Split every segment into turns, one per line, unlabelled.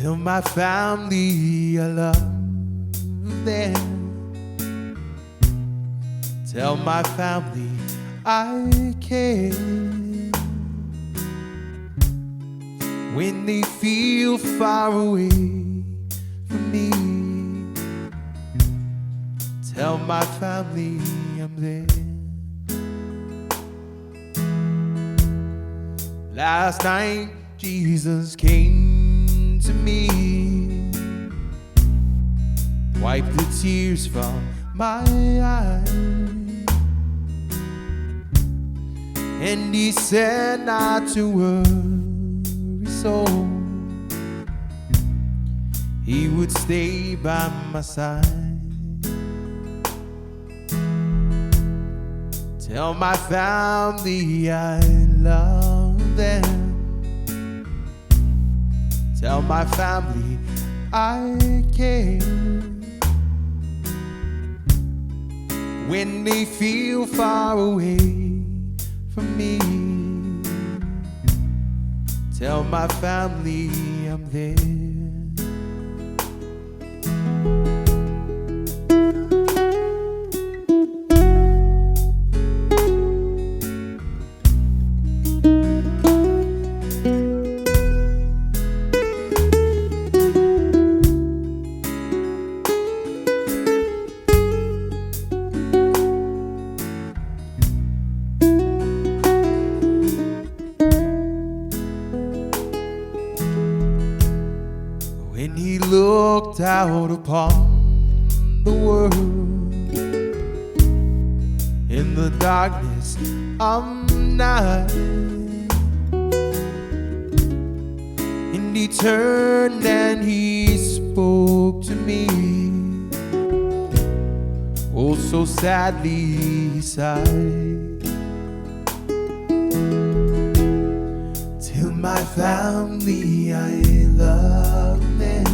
Tell my family I love them. Tell my family I care. When they feel far away from me, tell my family I'm there. Last night Jesus came to me, wiped the tears from my eyes, and he said not to worry, so he would stay by my side. Tell my family I love them. Tell my family I care. When they feel far away from me, tell my family I'm there. When he looked out upon the world in the darkness of night, and he turned and he spoke to me, oh so sadly he sighed. Tell my family I love them.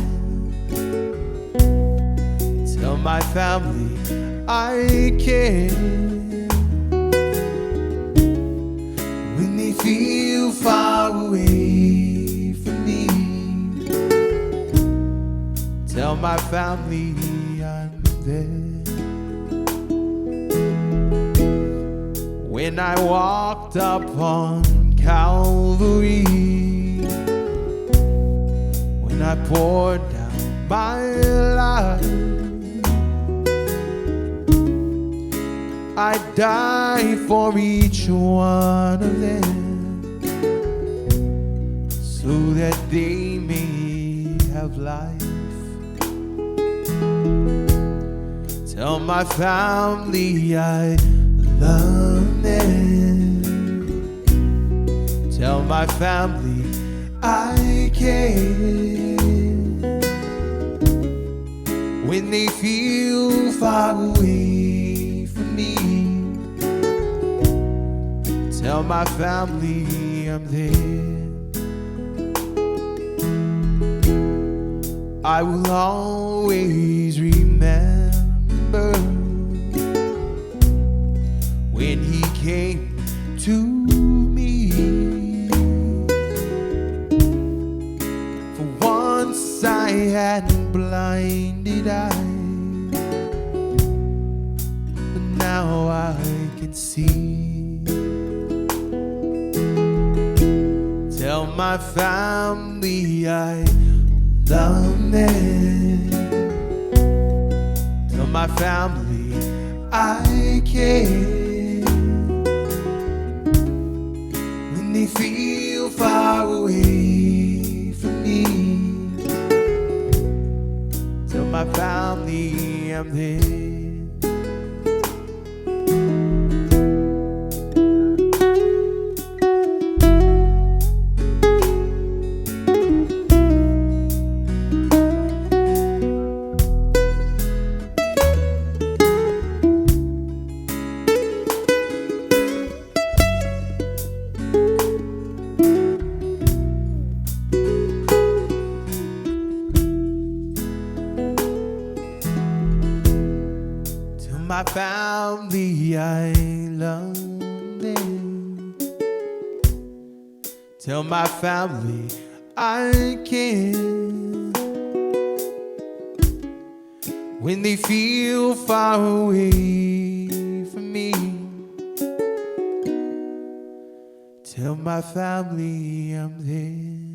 Tell my family I care. When they feel far away from me, tell my family I'm there. When I walked up on Calvary, when I poured down my life, I die for each one of them, so that they may have life. Tell my family I love them. Tell my family I care. When they feel far away from me, tell my family I'm there. I will always remember when he came to me. For once I had blinded eyes, but now I can see. Tell my family I love them. Tell my family I care. When they feel far away from me, tell my family I'm there. My family I love them. Tell my family I care. when they feel far away from me. Tell my family I'm there.